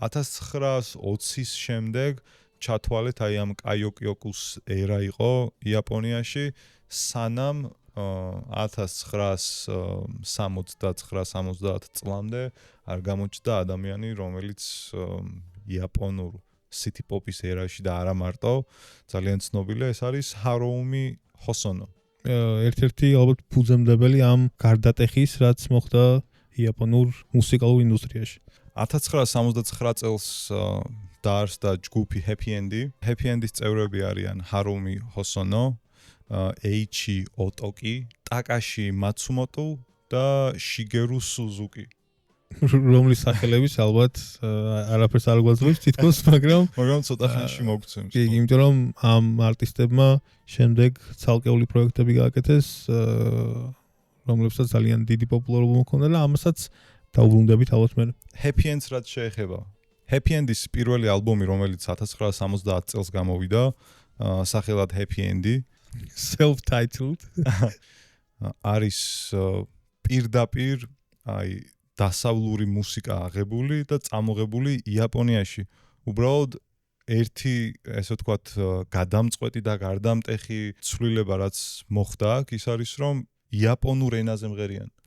1920-ის შემდეგ ჩათვალეთ აი ამ კაიოკიოკუს ერა იყო იაპონიაში, სანამ 1969-70 წლამდე არ გამოჩნდა ადამიანი, რომელიც იაპონურ city pop-ის ერაში და არა მარტო ძალიან ცნობილია, ეს არის ჰაროუმი ჰოსონო. ერთ-ერთი ალბათ ფუძემდებელი ამ გარდატეხის, რაც მოხდა იაპონურ მუსიკალურ ინდუსტრიაში. 1979 წელს დაარსდა ჯგუფი Happy End-ი. Happy End-ის წევრები არიან ჰაროუმი ჰოსონო, ეიჩი ოტოკი, ტაკაში მაცუმოტო და შიგერუ სუზუკი. რომლის სახელების ალბათ არაფერს არ გვაძლევს თითქოს, მაგრამ ცოტა ხანში მოგცემს. კი, იმიტომ რომ ამ არტისტებმა შემდეგ ცალკეული პროექტები გააკეთეს, რომლებსაც ძალიან დიდი პოპულარობა მოჰქონდა და ამასაც დაუბრუნდებით ალბათ მე. Happy End-ს რაც შეეხება. Happy End-ის პირველი ალბომი, რომელიც 1970 წელს გამოვიდა, სახელად Happy End-ი, self-titled არის პირდაპირ აი დასავლური მუსიკა აღებული და წამოღებული იაპონიაში. უბრალოდ ერთი, ესე ვთქვათ, გადამწყვეტი და გარდამტეხი ცვლილება, რაც მოხდა აქ, ის არის, რომ იაპონურ ენაზე მღერიან.